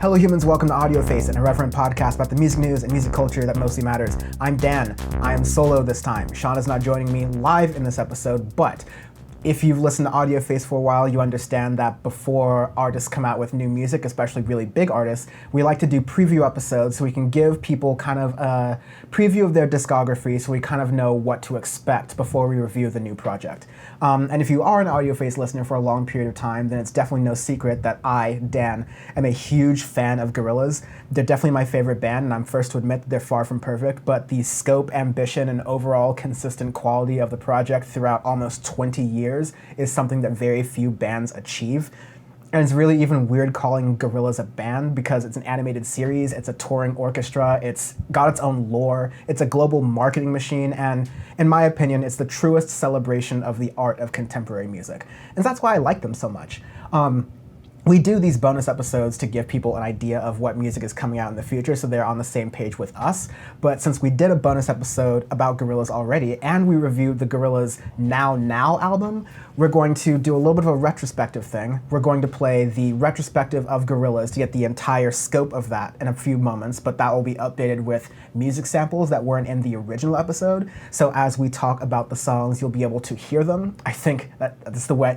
Hello humans, welcome to Audioface, an irreverent podcast about the music news and music culture that mostly matters. I'm Dan. I am solo this time. Sean is not joining me live in this episode, but if you've listened to Audioface for a while, you understand that before artists come out with new music, especially really big artists, we like to do preview episodes so we can give people kind of a preview of their discography so we kind of know what to expect before we review the new project. And if you are an Audioface listener for a long period of time, then it's definitely no secret that I, Dan, am a huge fan of Gorillaz. They're definitely my favorite band, and I'm first to admit that they're far from perfect, but the scope, ambition, and overall consistent quality of the project throughout almost 20 years is something that very few bands achieve. And it's really even weird calling Gorillaz a band because it's an animated series, it's a touring orchestra, it's got its own lore, it's a global marketing machine, and in my opinion, it's the truest celebration of the art of contemporary music. And that's why I like them so much. We do these bonus episodes to give people an idea of what music is coming out in the future so they're on the same page with us. But since we did a bonus episode about Gorillaz already and we reviewed the Gorillaz Now Now album, we're going to do a little bit of a retrospective thing. We're going to play the retrospective of Gorillaz to get the entire scope of that in a few moments, but that will be updated with music samples that weren't in the original episode. So as we talk about the songs, you'll be able to hear them. I think that's the way.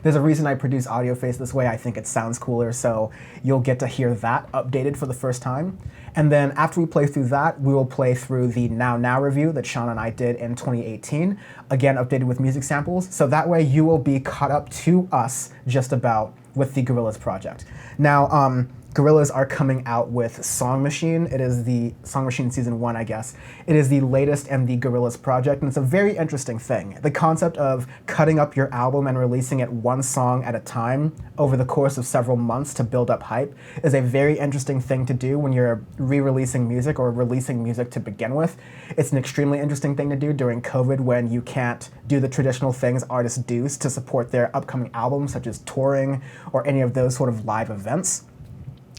There's a reason I produce Audioface this way. I think it sounds cooler, so you'll get to hear that updated for the first time. And then after we play through that, we will play through the Now Now review that Sean and I did in 2018, again updated with music samples, so that way you will be caught up to us just about with the Gorillaz project. Now, Gorillaz are coming out with Song Machine. It is the Song Machine Season 1, I guess. It is the latest in the Gorillaz project, and it's a very interesting thing. The concept of cutting up your album and releasing it one song at a time over the course of several months to build up hype is a very interesting thing to do when you're re-releasing music or releasing music to begin with. It's an extremely interesting thing to do during COVID when you can't do the traditional things artists do to support their upcoming albums, such as touring or any of those sort of live events.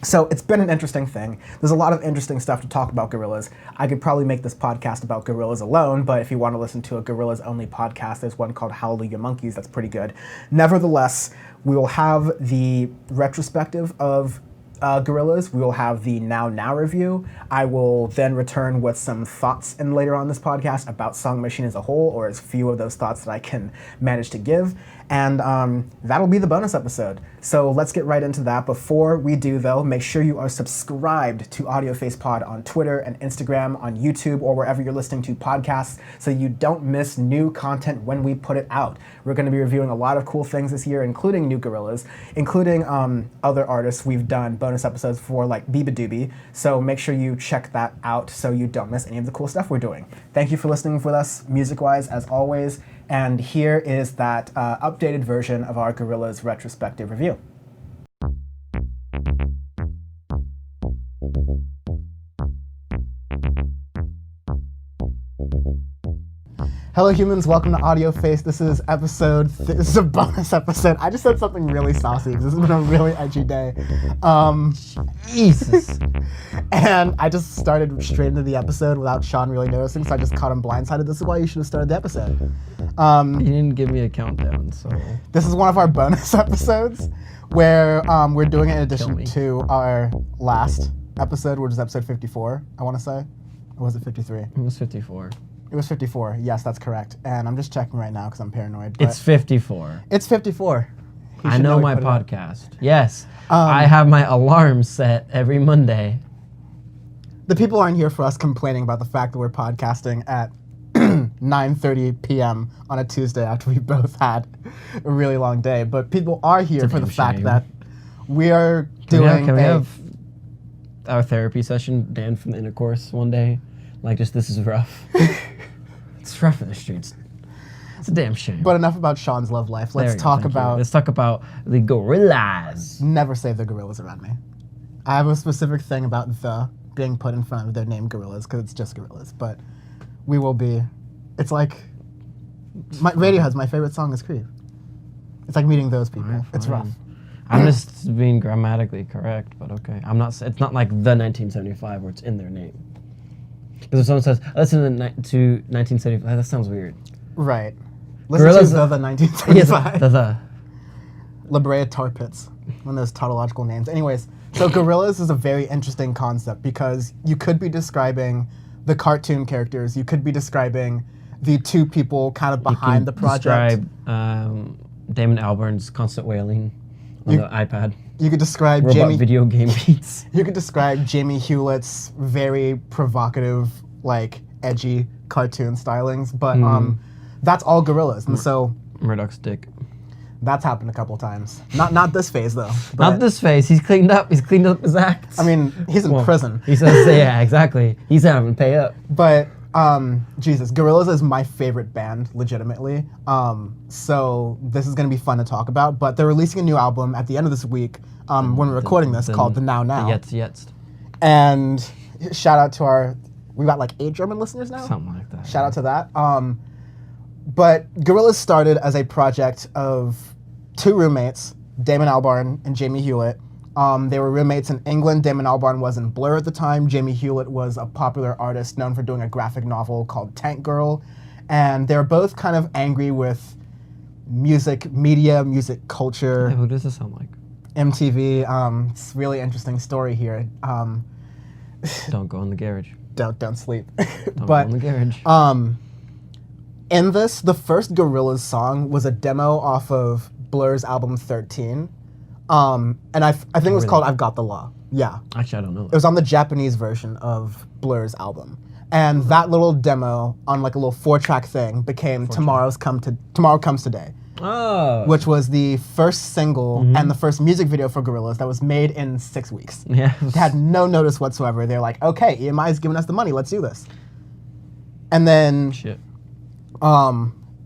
So it's been an interesting thing. There's a lot of interesting stuff to talk about Gorillaz. I could probably make this podcast about Gorillaz alone, but if you want to listen to a Gorillaz-only podcast, there's one called Hallelujah Monkeys that's pretty good. Nevertheless, we will have the retrospective of Gorillaz. We will have the Now Now review. I will then return with some thoughts in later on this podcast about Song Machine as a whole, or as few of those thoughts that I can manage to give. And that'll be the bonus episode. So let's get right into that. Before we do, though, make sure you are subscribed to Audioface Pod on Twitter and Instagram, on YouTube, or wherever you're listening to podcasts so you don't miss new content when we put it out. We're going to be reviewing a lot of cool things this year, including new Gorillaz, including other artists we've done bonus episodes for, like Biba Doobie. So make sure you check that out so you don't miss any of the cool stuff we're doing. Thank you for listening with us, music-wise, as always. And here is that updated version of our Gorillaz retrospective review. Hello humans, welcome to Audioface. This is this is a bonus episode. I just said something really saucy because this has been a really edgy day. Jesus. And I just started straight into the episode without Sean really noticing, so I just caught him blindsided. This is why you should have started the episode. You didn't give me a countdown, so... This is one of our bonus episodes where we're doing it in addition to our last episode, which is episode 54, I want to say. Or was it 53? It was 54. It was 54. Yes, that's correct. And I'm just checking right now because I'm paranoid. It's 54. It's 54. I know my podcast. Yes. I have my alarm set every Monday. The people aren't here for us complaining about the fact that we're podcasting at 9:30 p.m. on a Tuesday after we both had a really long day. But people are here for the fact that we are doing Can we have our therapy session, Dan from the Intercourse, one day? Like, just, this is rough. It's rough in the streets. It's a damn shame. But enough about Sean's love life. Let's talk about the Gorillaz. Never say the Gorillaz around me. I have a specific thing about the being put in front of their name Gorillaz because it's just Gorillaz. But we will be. It's like Radiohead's my favorite song is Creep. It's like meeting those people. Right, it's rough. I'm just being grammatically correct, but okay. It's not like the 1975 where it's in their name. Because if someone says, listen to 1975, that sounds weird. Right. Listen to the 1975. Yes, La Brea Tar Pits, one of those tautological names. Anyways, so Gorillaz is a very interesting concept because you could be describing the cartoon characters, you could be describing the two people kind of behind the project. Describe Damon Albarn's constant wailing on the iPad. You could describe Robot video game beats. You could describe Jamie Hewlett's very provocative, like edgy cartoon stylings, but that's all Gorillaz, and so Murdoch's dick. That's happened a couple times. Not this phase though. Not this phase. He's cleaned up. He's cleaned up his acts. I mean, he's in prison. He says, yeah, exactly. He's having to pay up. But Jesus, Gorillaz is my favorite band, legitimately. So this is gonna be fun to talk about. But they're releasing a new album at the end of this week when we're recording this, called The Now Now. The Jetzt. And shout out to we got like 8 German listeners now. Something like that. Shout out to that. But Gorillaz started as a project of 2 roommates, Damon Albarn and Jamie Hewlett. They were roommates in England. Damon Albarn was in Blur at the time. Jamie Hewlett was a popular artist known for doing a graphic novel called Tank Girl. And they're both kind of angry with music, media, music culture. Yeah, who does this sound like? MTV. It's a really interesting story here. Don't go in the garage. Don't sleep. Don't go in the garage. In this, the first Gorillaz song was a demo off of Blur's album 13. And I think it was called I've Got the Law. Yeah. Actually, I don't know. It was on the Japanese version of Blur's album. And that little demo on like a little 4-track thing became Tomorrow Comes Today. Oh. Which was the first single and the first music video for Gorillaz that was made in 6 weeks. Yeah. They had no notice whatsoever. They're like, okay, EMI is giving us the money, let's do this. And then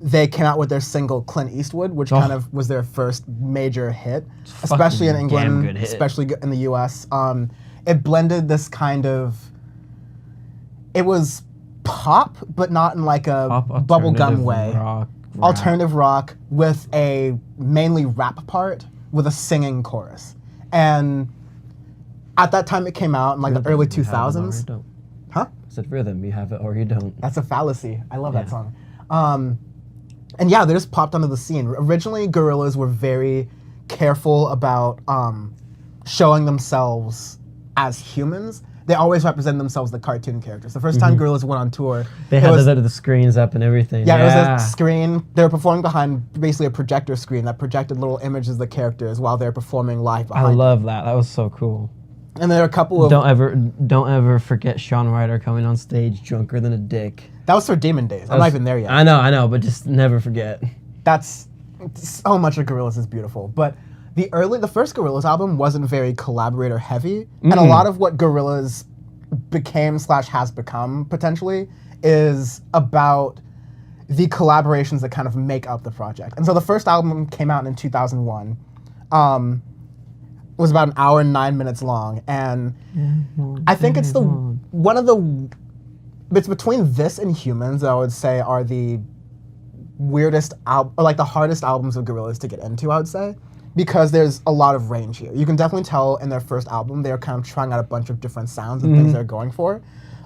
they came out with their single Clint Eastwood, which kind of was their first major hit, especially in England, especially in the US. It blended this kind of, it was pop, but not in like a bubblegum way. Alternative rock with a mainly rap part with a singing chorus. And at that time it came out in like the early 2000s. Huh? It's a rhythm, you have it or you don't. That's a fallacy. I love that song. And yeah, they just popped onto the scene. Originally, Gorillaz were very careful about showing themselves as humans. They always represented themselves the cartoon characters. The first time Gorillaz went on tour, they had the screens up and everything. Yeah, it was a screen. They were performing behind basically a projector screen that projected little images of the characters while they're performing live behind. I love that. That was so cool. And there are a couple of don't ever forget Sean Ryder coming on stage drunker than a dick. That was for Demon Days. I'm not even there yet. I know, but just never forget. That's so much of Gorillaz is beautiful. But the first Gorillaz album wasn't very collaborator heavy, and a lot of what Gorillaz became / has become potentially is about the collaborations that kind of make up the project. And so the first album came out in 2001. Was about 1 hour and 9 minutes long, and I think it's it's between this and Humans that I would say are the weirdest or like the hardest albums of Gorillaz to get into, I would say, because there's a lot of range here. You can definitely tell in their first album they're kind of trying out a bunch of different sounds and things they're going for.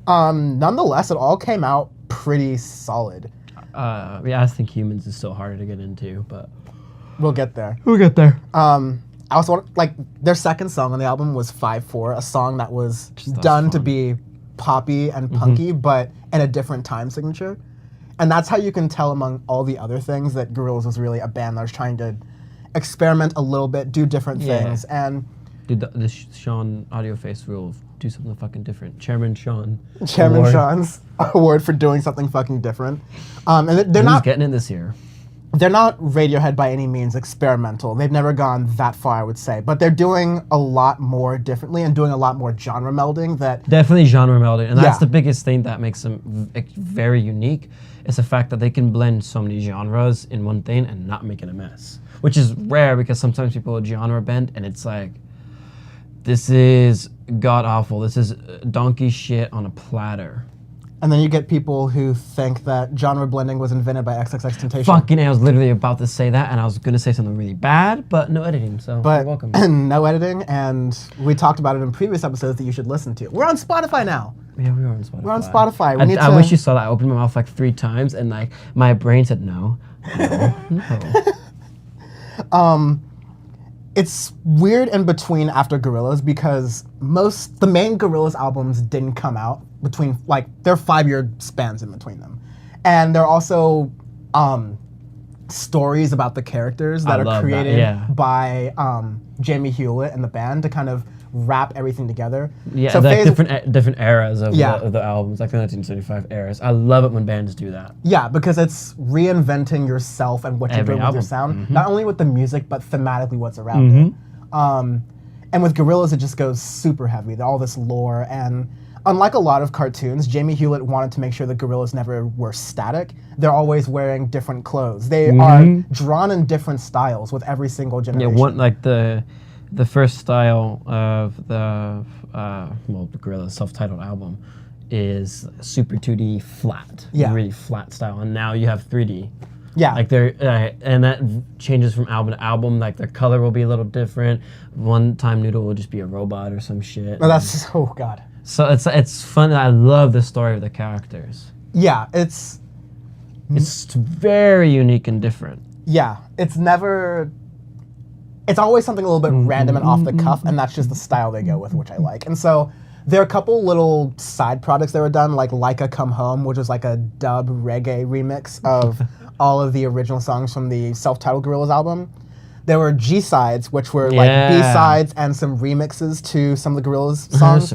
Nonetheless, it all came out pretty solid. I think Humans is still harder to get into, but we'll get there. I also want, like, their second song on the album was 5-4, a song that was done to be poppy and punky, but in a different time signature. And that's how you can tell among all the other things that Gorillaz was really a band that was trying to experiment a little bit, do different things. And dude, the Sean Audioface rule, do something fucking different. Chairman Sean's award for doing something fucking different. And they're not getting it this year. They're not Radiohead by any means experimental. They've never gone that far, I would say. But they're doing a lot more differently and doing a lot more genre melding. Definitely genre melding. And that's the biggest thing that makes them very unique. It's the fact that they can blend so many genres in one thing and not make it a mess. Which is rare because sometimes people genre bend and it's like, this is god awful. This is donkey shit on a platter. And then you get people who think that genre blending was invented by XXXTentacion. Fucking I was literally about to say that, and I was going to say something really bad, but no editing, so you're welcome. No editing, and we talked about it in previous episodes that you should listen to. We're on Spotify now. Yeah, we are on Spotify. We're on Spotify. I wish you saw that. I opened my mouth like 3 times, and like my brain said no. It's weird in between after Gorillaz because the main Gorillaz albums didn't come out between, like, there are 5-year spans in between them. And there are also stories about the characters that are created by Jamie Hewlett and the band to kind of wrap everything together. Yeah, so like different eras of the albums, like the 1975 eras. I love it when bands do that. Yeah, because it's reinventing yourself and what you're doing with your sound. Not only with the music, but thematically what's around it. And with Gorillaz, it just goes super heavy. All this lore, and unlike a lot of cartoons, Jamie Hewlett wanted to make sure the Gorillaz never were static. They're always wearing different clothes. They are drawn in different styles with every single generation. Yeah, like the first style of the Gorillaz self-titled album is super 2D flat, really flat style, and now you have 3D. Yeah, like and that changes from album to album. Like their color will be a little different. One time Noodle will just be a robot or some shit. Oh, that's god. So it's fun. I love the story of the characters. Yeah, it's very unique and different. Yeah, it's always something a little bit random and off the cuff, and that's just the style they go with, which I like. And so there are a couple little side projects that were done, like Laika Come Home, which was like a dub reggae remix of all of the original songs from the self-titled Gorillaz album. There were G-sides, which were like B-sides and some remixes to some of the Gorillaz songs,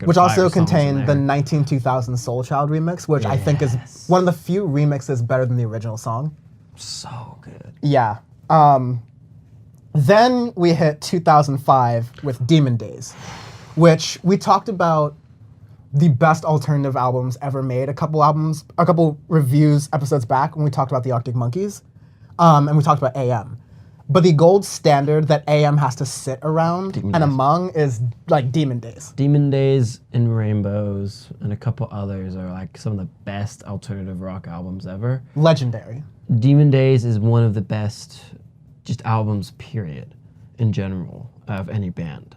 which also contained the 2000 Soul Child remix, which I think is one of the few remixes better than the original song. So good. Yeah. Then we hit 2005 with Demon Days, which we talked about the best alternative albums ever made. A couple reviews episodes back when we talked about the Arctic Monkeys, and we talked about AM. But the gold standard that AM has to sit around among is like Demon Days. Demon Days and Rainbows and a couple others are like some of the best alternative rock albums ever. Legendary. Demon Days is one of the best just albums, period, in general, of any band.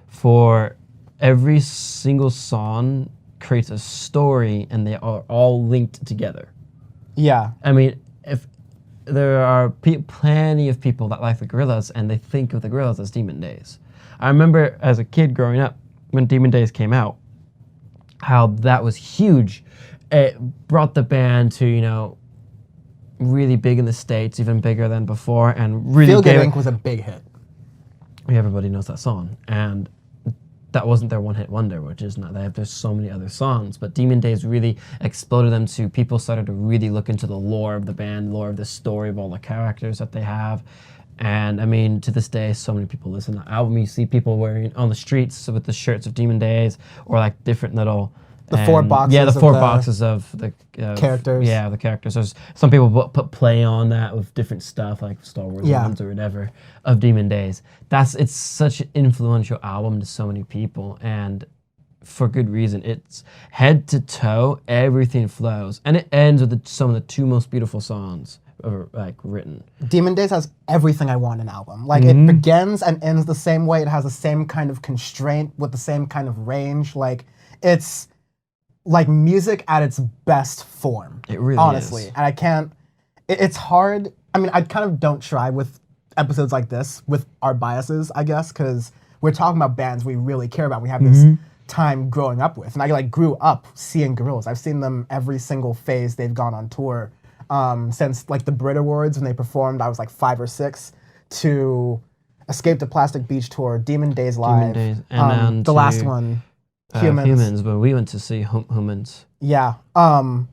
For every single song creates a story and they are all linked together. Yeah. I mean, if there are plenty of people that like the Gorillaz and they think of the Gorillaz as Demon Days. I remember as a kid growing up when Demon Days came out, how that was huge. It brought the band to, really big in the States, even bigger than before, and really Feel Good Inc. was a big hit. Everybody knows that song, and that wasn't their one-hit wonder, which is not. There's so many other songs, but Demon Days really exploded them to people started to really look into the lore of the band, lore of the story of all the characters that they have, and I mean, to this day, so many people listen to the album. You see people wearing on the streets with the shirts of Demon Days, or like different little. The 4 boxes. Yeah, the 4 boxes of the characters. Yeah, the characters. There's some people put play on that with different stuff like Star Wars ones or whatever of Demon Days. It's such an influential album to so many people, and for good reason. It's head to toe, everything flows, and it ends with some of the 2 most beautiful songs ever written. Demon Days has everything I want in an album. Like it begins and ends the same way. It has the same kind of constraint with the same kind of range. Like it's like music at its best form. It really honestly. is. And it's hard. I mean, I kind of don't try with episodes like this with our biases, I guess, because we're talking about bands we really care about. We have this time growing up with. And I grew up seeing Gorillaz. I've seen them every single phase they've gone on tour since the Brit Awards when they performed. I was 5 or 6 to Escape to Plastic Beach tour, Demon Days Live, and the last one. Humans, but we went to see Humans. Yeah. God,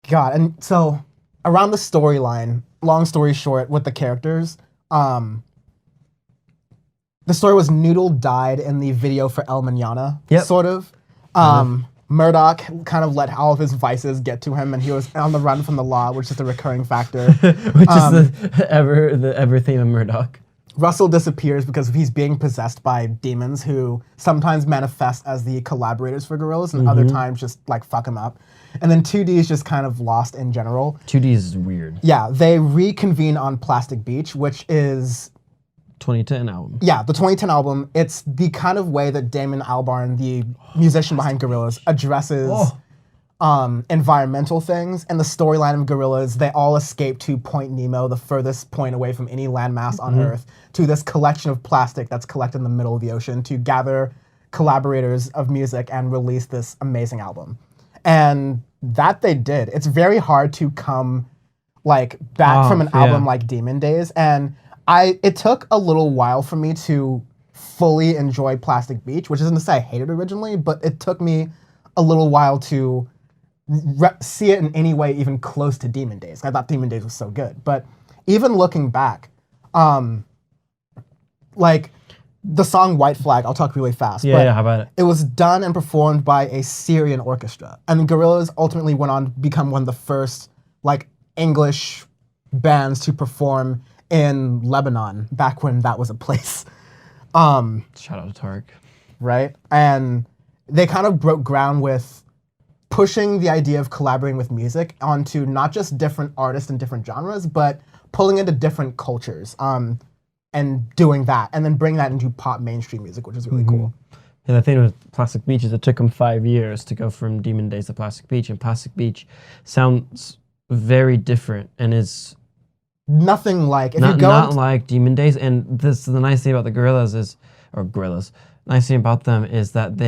and so around the storyline, long story short, with the characters, the story was Noodle died in the video for El Mañana, sort of. Murdoch kind of let all of his vices get to him, and he was on the run from the law, which is the recurring factor. Which is the ever theme of Murdoch. Russell disappears because he's being possessed by demons who sometimes manifest as the collaborators for Gorillaz and other times just fuck him up. And then 2D is just kind of lost in general. 2D is weird. Yeah, they reconvene on Plastic Beach, which is 2010 album. Yeah, the 2010 album. It's the kind of way that Damon Albarn, the musician behind Gorillaz, addresses environmental things. And the storyline of Gorillaz, they all escape to Point Nemo, the furthest point away from any landmass on Earth, to this collection of plastic that's collected in the middle of the ocean to gather collaborators of music and release this amazing album. And that they did. It's very hard to come like back from an album like Demon Days. And it took a little while for me to fully enjoy Plastic Beach, which isn't to say I hated it originally, but it took me a little while to see it in any way even close to Demon Days. I thought Demon Days was so good. But even looking back, like the song White Flag, I'll talk really fast. Yeah, how about it? It was done and performed by a Syrian orchestra. And Gorillaz ultimately went on to become one of the first like English bands to perform in Lebanon back when that was a place. Shout out to Tarek. Right? And they kind of broke ground with pushing the idea of collaborating with music onto not just different artists and different genres, but pulling into different cultures and doing that, and then bring that into pop mainstream music, which is really cool. Yeah, the thing with Plastic Beach is it took them 5 years to go from Demon Days to Plastic Beach, and Plastic Beach sounds very different and is nothing like not like Demon Days. And this the nice thing about the Gorillaz. Nice thing about them is that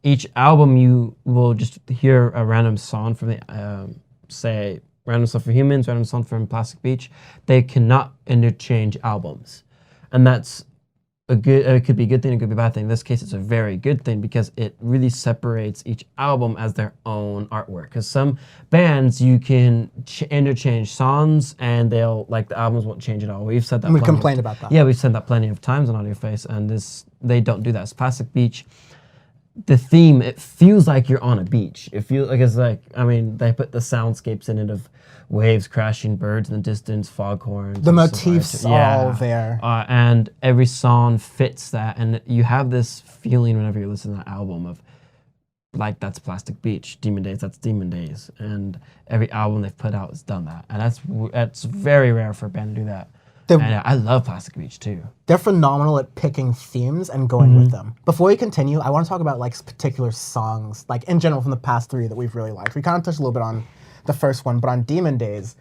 each album you will just hear a random song from the say random song for Humans, random song from Plastic Beach. They cannot interchange albums, and that's it could be a good thing, it could be a bad thing. In this case, it's a very good thing because it really separates each album as their own artwork. Because some bands, you can interchange songs and they'll, like, the albums won't change at all. We've said that. We complained about that. Yeah, we've said that plenty of times on Audioface, and they don't do that. It's Plastic Beach. The theme, it feels like you're on a beach. It feels like they put the soundscapes in it of waves crashing, birds in the distance, foghorns. The motifs all there. And every song fits that. And you have this feeling whenever you listen to that album of, like, that's Plastic Beach. Demon Days, that's Demon Days. And every album they've put out has done that. And that's very rare for a band to do that. And I love Plastic Beach too. They're phenomenal at picking themes and going with them. Before we continue, I want to talk about like particular songs, like in general from the past three that we've really liked. We kind of touched a little bit on the first one, but on Demon Days,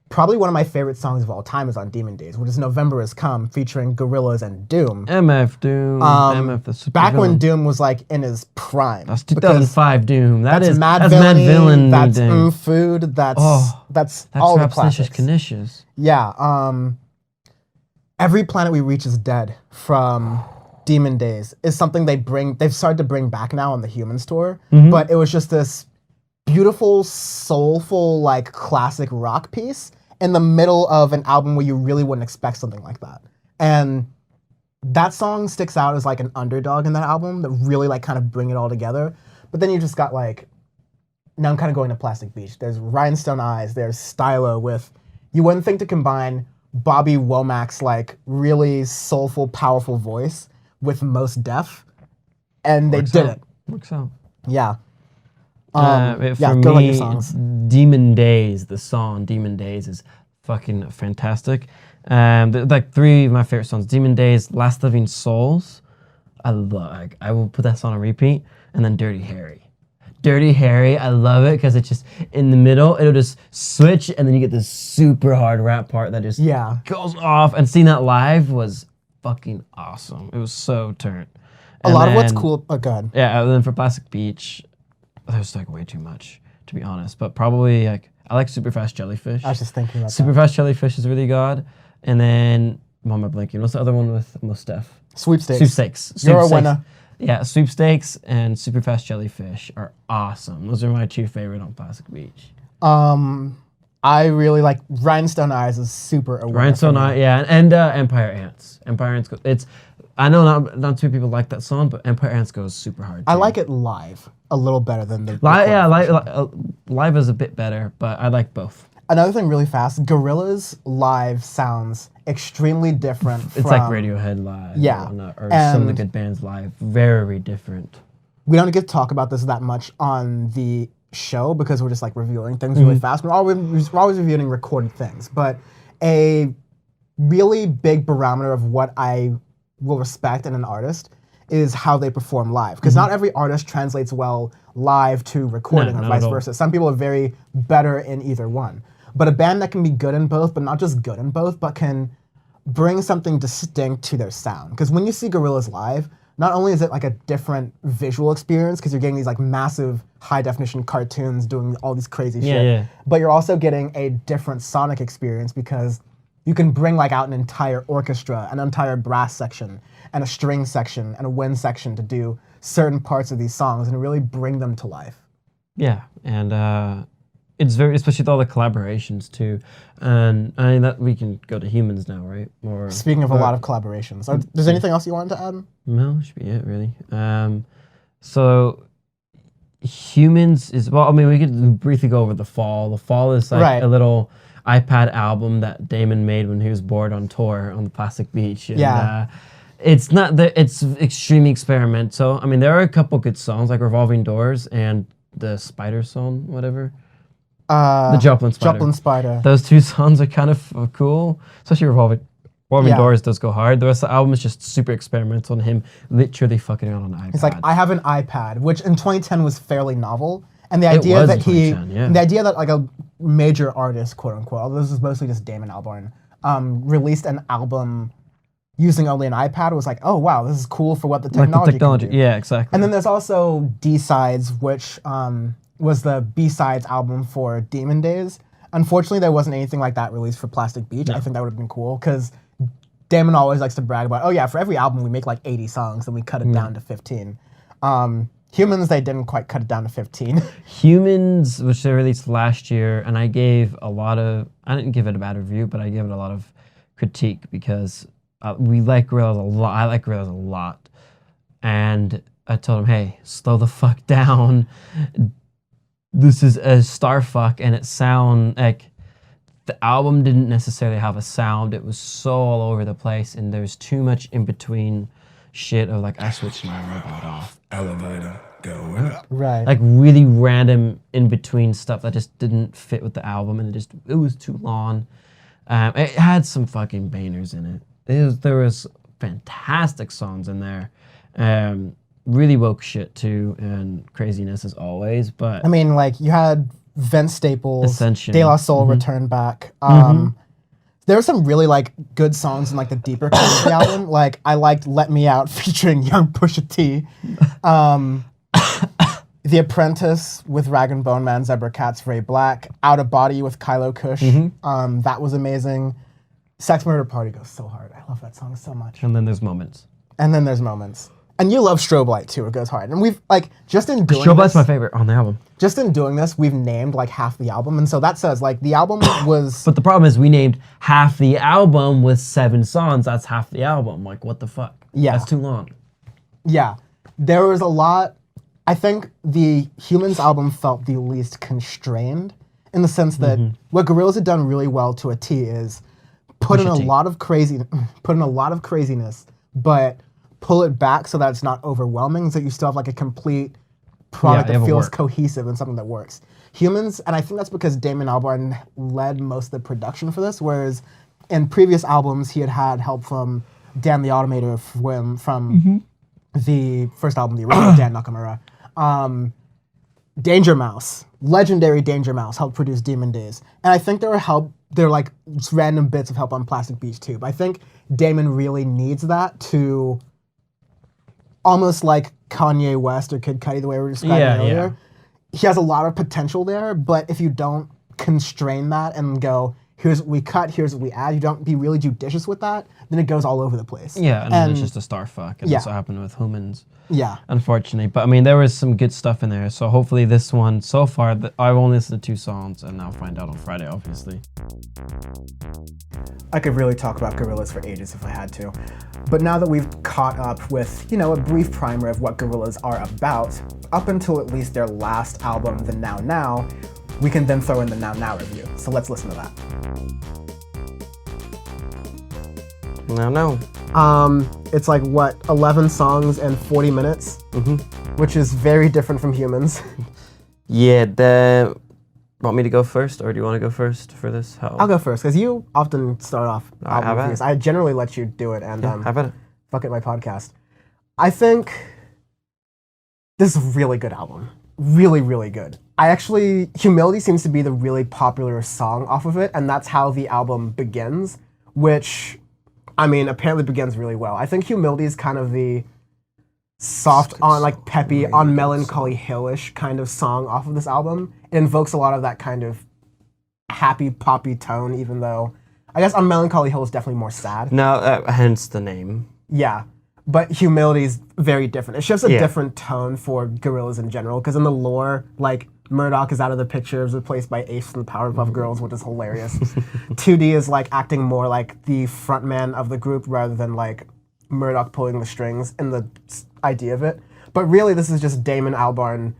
probably one of my favorite songs of all time is on Demon Days, which is November Has Come, featuring Gorillaz and Doom. MF Doom. MF the super back villain. when Doom was like in his prime. That's 2005 Doom. That's Mad Villain. That's Food. That's all the classics. Knishes. Yeah. Every Planet We Reach Is Dead from Demon Days is something they've started to bring back now on the Humans tour, but it was just this beautiful, soulful, like classic rock piece in the middle of an album where you really wouldn't expect something like that. And that song sticks out as like an underdog in that album that really like kind of bring it all together. But then you just got like, now I'm kind of going to Plastic Beach. There's Rhinestone Eyes, there's Stylo with, you wouldn't think to combine Bobby Womack's like really soulful, powerful voice with Most Def, and they did it. Works out. Yeah. For go on your me, songs. Demon Days, the song Demon Days is fucking fantastic. Like three of my favorite songs: Demon Days, Last Living Souls. I will put that song on repeat, and then Dirty Harry. Dirty Harry, I love it because it's just in the middle, it'll just switch, and then you get this super hard rap part that just goes off. And seeing that live was fucking awesome. It was so turned. A lot of what's cool. Oh, God. Yeah, and then for Plastic Beach, there's like way too much, to be honest. But probably like I like Super Fast Jellyfish. I was just thinking about Super Fast Jellyfish is really good. And then what am I blanking? What's the other one with Mos Def? Sweepstakes. You're a winner. Yeah, Sweepstakes and Super Fast Jellyfish are awesome. Those are my two favorite on Plastic Beach. I really like Rhinestone Eyes is super a winner. Rhinestone Eyes, yeah, and Empire Ants. Empire Ants I know not too people like that song, but Empire Ants goes super hard. I like it live a little better than the live is a bit better, but I like both. Another thing really fast, Gorillaz live sounds extremely different It's like Radiohead live. Yeah. Or some of the good bands live. Very different. We don't get to talk about this that much on the show because we're just like reviewing things really fast. We're always reviewing recorded things. But a really big barometer of what I will respect in an artist is how they perform live. Because not every artist translates well live to recording or vice versa. Some people are very better in either one. But a band that can be good in both, but not just good in both, but can bring something distinct to their sound. Because when you see Gorillaz live, not only is it like a different visual experience, because you're getting these like massive high definition cartoons doing all these crazy shit, but you're also getting a different sonic experience because you can bring like out an entire orchestra, an entire brass section, and a string section, and a wind section to do certain parts of these songs and really bring them to life. Yeah, and it's very, especially with all the collaborations too. And I mean that we can go to Humans now, right? Or speaking of a lot of collaborations, there's anything else you wanted to add? No, that should be it really. So Humans is, well, I mean we could briefly go over The Fall. The Fall is like a little iPad album that Damon made when he was bored on tour on the Plastic Beach. And, it's not that it's extremely experimental. I mean, there are a couple good songs like Revolving Doors and the Spider song, whatever. The Joplin Spider. Those two songs are kind of cool, especially Revolving Doors does go hard. The rest of the album is just super experimental and him literally fucking it on an iPad. It's like, I have an iPad, which in 2010 was fairly novel. And the idea that the idea that like a major artist, quote unquote, although this is mostly just Damon Albarn, released an album using only an iPad was like, oh wow, this is cool for what the technology can do. Yeah, exactly. And then there's also D-Sides, which was the B-Sides album for Demon Days. Unfortunately, there wasn't anything like that released for Plastic Beach. I think that would have been cool, because Damon always likes to brag about, oh yeah, for every album we make like 80 songs, and we cut it down to 15. Humans, they didn't quite cut it down to 15. Humans, which they released last year, and I gave a lot of, I didn't give it a bad review, but I gave it a lot of critique because we like Gorillaz a lot. I like Gorillaz a lot. And I told him, hey, slow the fuck down. This is a starfuck, and it sound like the album didn't necessarily have a sound. It was so all over the place, and there's too much in between shit of like, I switched my robot off. Elevator going up. Right. Like really random in between stuff that just didn't fit with the album, and it was too long. It had some fucking bangers in it. There was fantastic songs in there. Really woke shit too, and craziness as always. But I mean, like you had Vince Staples, De La Soul return back. There were some really like good songs in like the deeper parts of the album. Like I liked "Let Me Out" featuring Young Pusha T. The Apprentice with Rag and Bone Man, Zebra Cats, Ray Black. Out of Body with Kylo Kush. That was amazing. Sex Murder Party goes so hard. I love that song so much. And then there's moments. And you love Strobe Light too. It goes hard. And we've like just in doing Strobe Light's my favorite on the album. Just in doing this, we've named like half the album, and so that says like the album was. But the problem is we named half the album with 7 songs. That's half the album. Like what the fuck? Yeah, that's too long. Yeah, there was a lot. I think the Humans album felt the least constrained in the sense that what Gorillaz had done really well to a T is put in a lot of craziness, but pull it back so that it's not overwhelming, so you still have like a complete product that feels cohesive and something that works. Humans, and I think that's because Damon Albarn led most of the production for this, whereas in previous albums he had help from Dan the Automator from the first album, the original Dan Nakamura. Danger Mouse, legendary Danger Mouse, helped produce Demon Days. And I think there were like just random bits of help on Plastic Beach too. But I think Damon really needs that to almost like Kanye West or Kid Cudi, the way we were describing earlier. He has a lot of potential there, but if you don't constrain that and go, here's what we cut, here's what we add, you don't be really judicious with that, then it goes all over the place. Yeah, and then it's just a star fuck, and that's what happened with Humans. Yeah. Unfortunately. But I mean, there was some good stuff in there, so hopefully this one, so far, I've only listened to 2 songs, and I'll find out on Friday, obviously. I could really talk about Gorillaz for ages if I had to. But now that we've caught up with, a brief primer of what Gorillaz are about, up until at least their last album, The Now Now, we can then throw in the Now Now review. So let's listen to that. Now Now. It's like, 11 songs and 40 minutes? Which is very different from Humans. Yeah, want me to go first, or do you want to go first for this? I'll go first, because you often start off album reviews. I generally let you do it, and have it. Fuck it, my podcast. I think this is a really good album. Really, really good. Humility seems to be the really popular song off of it, and that's how the album begins, which, I mean, apparently begins really well. I think Humility is kind of the soft on, like, peppy, really on Melancholy Hill-ish kind of song off of this album. It invokes a lot of that kind of happy, poppy tone, even though, I guess on Melancholy Hill is definitely more sad. No, hence the name. Yeah. But Humility is very different. It shifts a different tone for Gorillaz in general, because in the lore, like, Murdoch is out of the picture, is replaced by Ace from the Powerpuff Girls, which is hilarious. 2D is, like, acting more like the frontman of the group rather than, like, Murdoch pulling the strings in the idea of it. But really, this is just Damon Albarn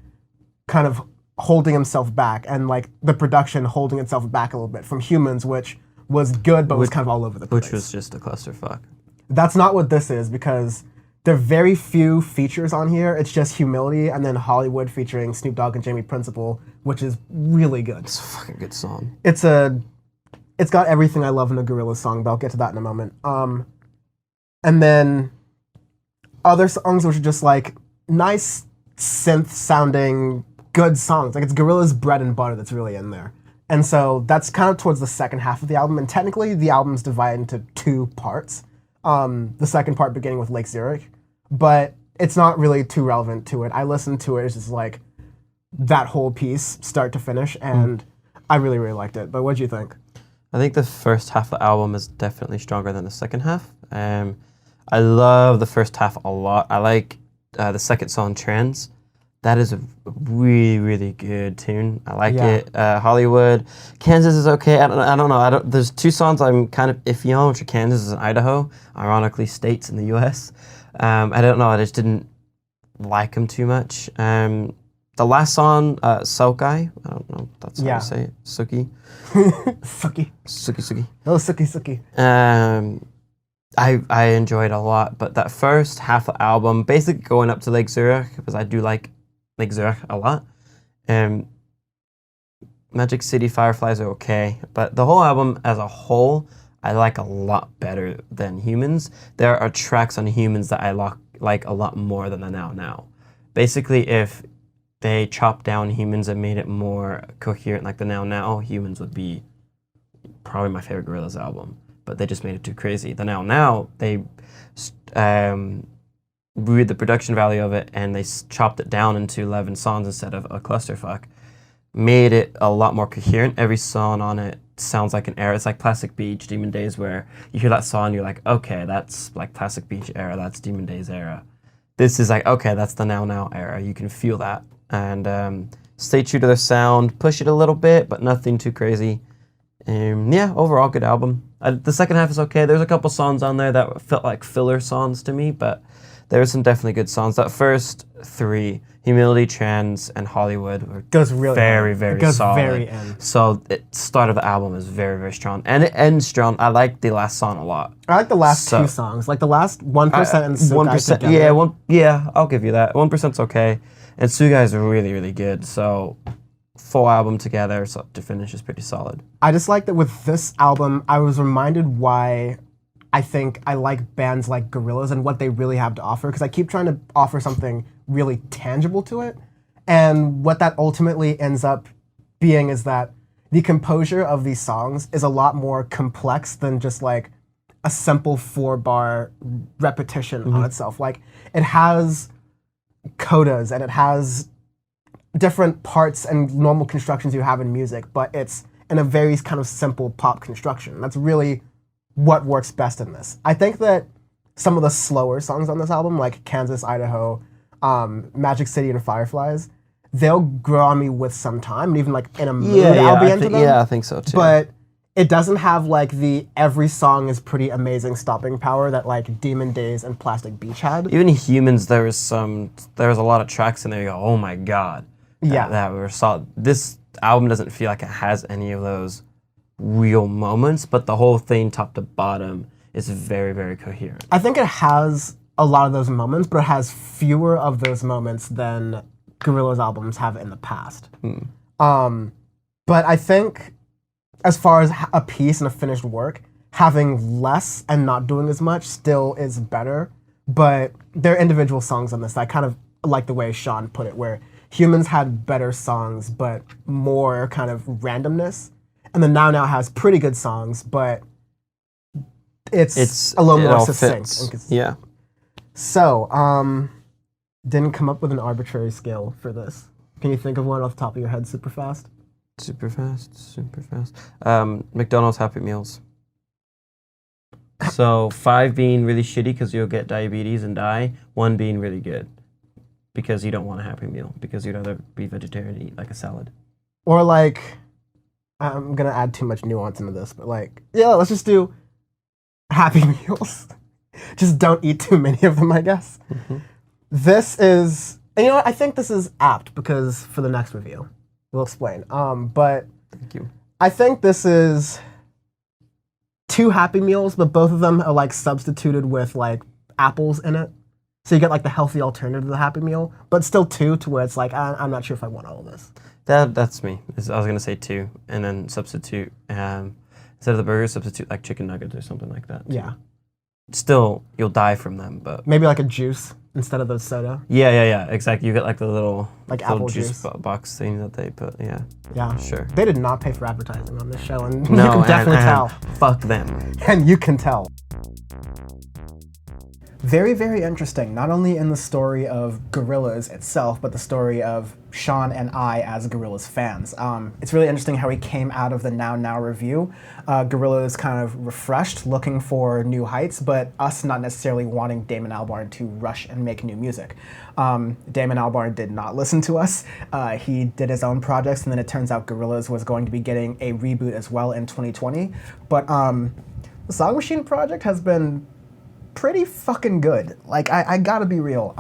kind of holding himself back, and, like, the production holding itself back a little bit from Humans, which was good, but was kind of all over the place. Which was just a clusterfuck. That's not what this is, because there are very few features on here. It's just Humility and then Hollywood featuring Snoop Dogg and Jamie Principle, which is really good. It's a fucking good song. It's got everything I love in a Gorillaz song, but I'll get to that in a moment. And then other songs which are just like nice synth sounding good songs. Like it's Gorillaz bread and butter that's really in there. And so that's kind of towards the second half of the album. And technically the album's divided into two parts. The second part beginning with Lake Zurich, but it's not really too relevant to it. I listened to it, it's just like that whole piece, start to finish, and I really, really liked it. But what'd you think? I think the first half of the album is definitely stronger than the second half. I love the first half a lot. I like the second song, Trends. That is a really, really good tune. I like it. Hollywood. Kansas is okay. I don't know. There's two songs I'm kind of iffy on, which are Kansas and Idaho, ironically states in the U.S. I don't know. I just didn't like them too much. The last song, Sokai. I don't know if that's how you say it. Suki. Suki. Oh, Suki. I enjoyed a lot, but that first half of the album, basically going up to Lake Zurich, because I do like Lake Zurich a lot. Magic City Fireflies are okay, but the whole album as a whole, I like a lot better than Humans. There are tracks on Humans that I like a lot more than the Now. Basically, if they chopped down Humans and made it more coherent like the Now, Humans would be probably my favorite Gorillaz album, but they just made it too crazy. The Now, they read the production value of it and they chopped it down into 11 songs instead of a clusterfuck. Made it a lot more coherent. Every song on it sounds like an era. It's like Plastic Beach, Demon Days, where you hear that song, you're like, okay, that's like Plastic Beach era, that's Demon Days era. This is like, okay, that's the Now era. You can feel that. And stay true to their sound, push it a little bit, but nothing too crazy. Overall, good album. The second half is okay. There's a couple songs on there that felt like filler songs to me, but there were some definitely good songs. That first three, Humility, Trends, and Hollywood, were very, very solid. Very in. So the start of the album is very, very strong. And it ends strong. I like the last song a lot. I like the last two songs. Like the last 1% and Sugai together. I'll give you that. 1%'s okay. And Sugai is really, really good. So full album together, so to finish is pretty solid. I just like that with this album, I was reminded why I think I like bands like Gorillaz and what they really have to offer, because I keep trying to offer something really tangible to it. And what that ultimately ends up being is that the composure of these songs is a lot more complex than just like a simple 4-bar repetition on itself. Like it has codas and it has different parts and normal constructions you have in music, but it's in a very kind of simple pop construction. That's really what works best in this. I think that some of the slower songs on this album, like Kansas, Idaho, Magic City, and Fireflies, they'll grow on me with some time, and even like in a mood I'll be into them. Yeah, I think so too. But it doesn't have like the every song is pretty amazing stopping power that like Demon Days and Plastic Beach had. Even Humans, there was a lot of tracks in there you go, oh my god. That were solid. This album doesn't feel like it has any of those real moments, but the whole thing top to bottom is very, very coherent. I think it has a lot of those moments, but it has fewer of those moments than Gorillaz albums have in the past. But I think as far as a piece and a finished work, having less and not doing as much still is better. but there are individual songs on this. I kind of like the way Sean put it, where Humans had better songs, but more kind of randomness. And then Now has pretty good songs, but it's a little more succinct. Yeah. So, didn't come up with an arbitrary scale for this. Can you think of one off the top of your head super fast? Super fast. McDonald's Happy Meals. So 5 being really shitty because you'll get diabetes and die. 1 being really good because you don't want a Happy Meal because you'd rather be vegetarian and eat like a salad. Or like, I'm gonna add too much nuance into this, but like, yeah, let's just do Happy Meals. Just don't eat too many of them, I guess. Mm-hmm. This is, and you know what? I think this is apt because for the next review, we'll explain. But thank you. I think this is 2 Happy Meals, but both of them are like substituted with like apples in it. So you get like the healthy alternative to the Happy Meal, but still 2 to where it's like, I'm not sure if I want all of this. That's me. I was going to say 2 and then substitute, instead of the burger, substitute like chicken nuggets or something like that. Yeah. Still, you'll die from them, but... Maybe like a juice instead of the soda. Yeah, exactly. You get like the little... Like little apple juice box thing that they put, yeah. Yeah. Sure. They did not pay for advertising on this show, and no, you can definitely tell. Fuck them. And you can tell. Very, very interesting, not only in the story of Gorillaz itself, but the story of Sean and I as Gorillaz fans. It's really interesting how he came out of the Now review. Gorillaz kind of refreshed, looking for new heights, but us not necessarily wanting Damon Albarn to rush and make new music. Damon Albarn did not listen to us. He did his own projects, and then it turns out Gorillaz was going to be getting a reboot as well in 2020. But the Song Machine project has been pretty fucking good. Like, I gotta be real.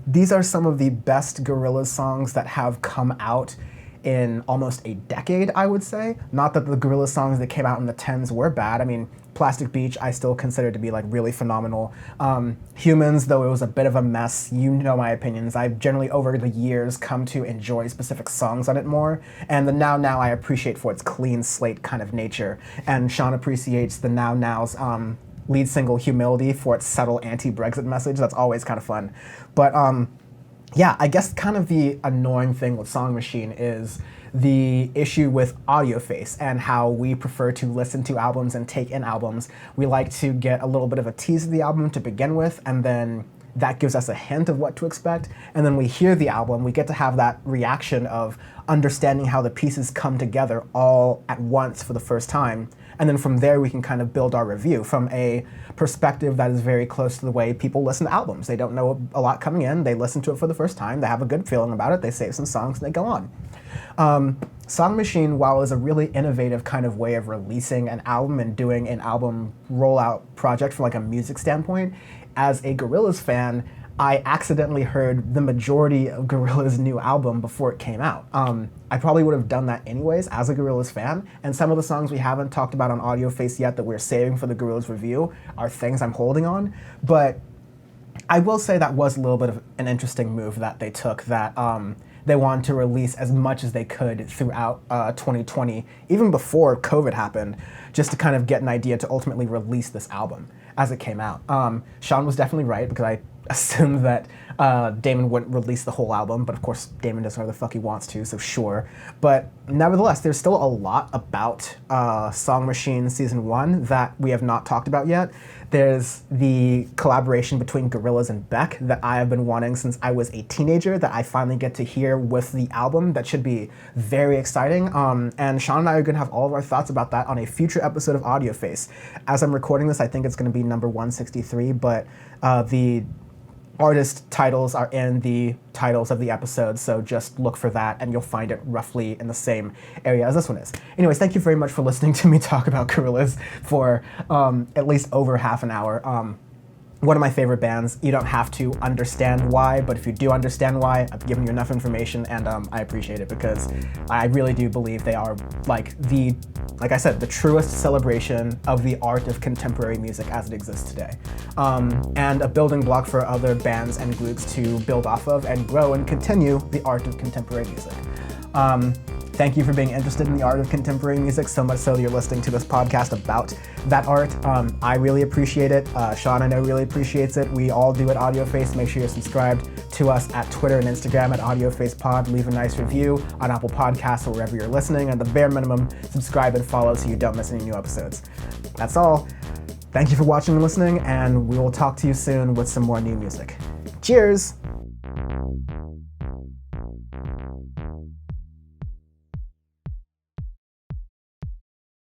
These are some of the best Gorillaz songs that have come out in almost a decade, I would say. Not that the Gorillaz songs that came out in the 10s were bad. I mean, Plastic Beach I still consider to be like really phenomenal. Humans, though it was a bit of a mess, you know my opinions. I've generally over the years come to enjoy specific songs on it more. And the Now I appreciate for its clean slate kind of nature. And Sean appreciates the Now's lead single Humility for its subtle anti-Brexit message. That's always kind of fun. But yeah, I guess kind of the annoying thing with Song Machine is the issue with Audioface and how we prefer to listen to albums and take in albums. We like to get a little bit of a tease of the album to begin with, and then that gives us a hint of what to expect. And then we hear the album, we get to have that reaction of understanding how the pieces come together all at once for the first time. And then from there, we can kind of build our review from a perspective that is very close to the way people listen to albums. They don't know a lot coming in. They listen to it for the first time. They have a good feeling about it. They save some songs and they go on. Song Machine, while is a really innovative kind of way of releasing an album and doing an album rollout project from like a music standpoint, as a Gorillaz fan, I accidentally heard the majority of Gorillaz' new album before it came out. I probably would have done that anyways as a Gorillaz fan, and some of the songs we haven't talked about on Audioface yet that we're saving for the Gorillaz review are things I'm holding on, but I will say that was a little bit of an interesting move that they took, that they wanted to release as much as they could throughout 2020, even before COVID happened, just to kind of get an idea to ultimately release this album as it came out. Sean was definitely right, because I assumed that Damon wouldn't release the whole album, but of course Damon does whatever the fuck he wants to, so sure. But nevertheless, there's still a lot about Song Machine Season 1 that we have not talked about yet. There's the collaboration between Gorillaz and Beck that I have been wanting since I was a teenager, that I finally get to hear with the album. That should be very exciting. And Sean and I are going to have all of our thoughts about that on a future episode of Audioface. As I'm recording this, I think it's going to be number 163, but the artist titles are in the titles of the episode, so just look for that and you'll find it roughly in the same area as this one is. Anyways, thank you very much for listening to me talk about Gorillaz for at least over half an hour. One of my favorite bands. You don't have to understand why, but if you do understand why, I've given you enough information, and I appreciate it, because I really do believe they are like I said, the truest celebration of the art of contemporary music as it exists today. And a building block for other bands and groups to build off of and grow and continue the art of contemporary music. Thank you for being interested in the art of contemporary music, so much so that you're listening to this podcast about that art. I really appreciate it. Sean, I know, really appreciates it. We all do at Audioface. Make sure you're subscribed to us at Twitter and Instagram at AudiofacePod. Leave a nice review on Apple Podcasts or wherever you're listening. And at the bare minimum, subscribe and follow so you don't miss any new episodes. That's all. Thank you for watching and listening, and we will talk to you soon with some more new music. Cheers!